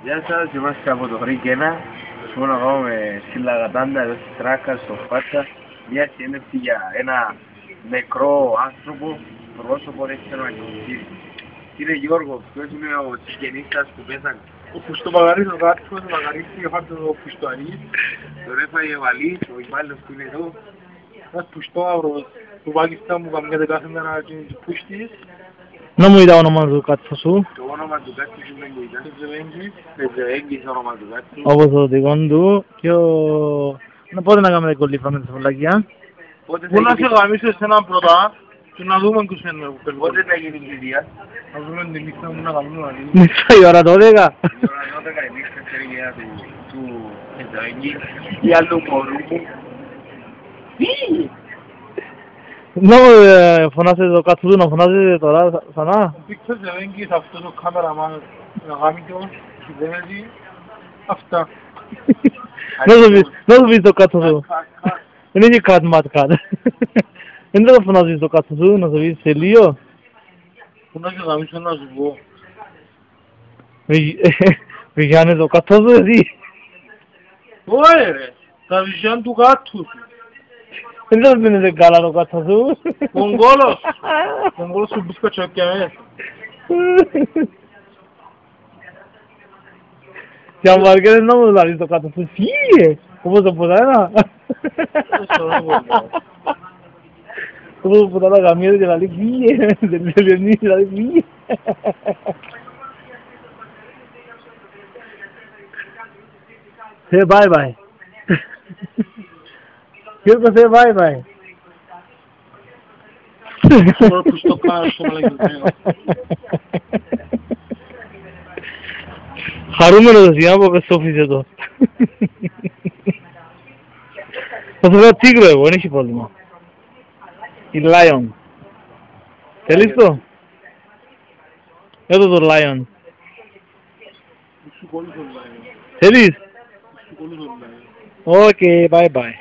Γεια σας, είμαστε από το Χρήκαινα. Προσπαθούμε να κάνουμε στην Λαγατάντα, εδώ στη Τράκα, στο Σπάτσα, μια συνέντευξη για ένα νεκρό άνθρωπο, πρόσωπο, δεν ξέρω να κοιτήσει. Κύριε Γιώργο, ποιος είναι ο συγγενής σας που πέθανε? Ο Πουστομαγαρής, ο Γάτρος, ο Μαγαρής και ο Χάρτος ο Πουστοαρής. Το Ρέφαε ο Αλής, ο υπάλληλος που είναι εδώ. Ένας Πουστόμαυρος του Πακιστάν που καμιέται κάθε μέρα και είναι Πουστής. Να μου είδα όνομα του κάτω σου. Το όνομα του κάτω σου δεν μου ήταν. Ζεβέγγι. Πεζεέγγις όνομα του κάτω. Όπως το δικό του και ο... Πότε να κάνουμε κολλήφα με τα φυλακιά. Πού να σε γαμίσεις έναν πρώτα και να δούμε τους είναι που πέλγω. Πότε θα γίνει η κηδεία? Να δούμε την νύχτα μου να κάνουμε να λύνουμε. Μισά η ώρα 12. Η ώρα 12 η νύχτα ξέρει του Πεζεέγγι ή άλλου μωρού μου. Να μου φωνάσετε το κάτω του, να φωνάσετε τώρα ξανά. Δείξε Ζεβέγγις αυτός ο κάμεραμαν να κάνει το, Ζεβέγγι, αυτά. Να σου πεις το κάτω του. Δεν είναι κάτω ματ κάτω. Δεν θα φωνάζεις το κάτω του, να σου πεις σε λίγο. Πού να σε γαμίσω να σου πω. Μη γιάννε το κάτω του εσύ. Ωε ρε, τα βυζιάν του κάτου σου. Δεν θα πίνετε καλά το κάτω του. Μογγόλος. Μογγόλος σου μπίσκα τσακιά μέσα. Και αν βαριέσαι να μου λάβεις το κάτω του, φύγε! Όπως το ποτάνα. Όπως το ποτάνα γαμιέται και λέει φύγε. Δεν λέει λιονίσει, δηλαδή φύγε. Say bye bye. Γιώργο, say bye bye. Τώρα που στο κάνω στο μαλακιωτέο. Χαρούμενος εσύ, άμα πες το όφησε το. Θα σου φέρω τίγρο εγώ, δεν έχει πρόβλημα. Η Lion. Θέλεις το? Εδώ το Lion. Σου κόλλησε ο Λάιος. Θέλεις? Σου κόλλησε ο Λάιος. Okay, bye bye.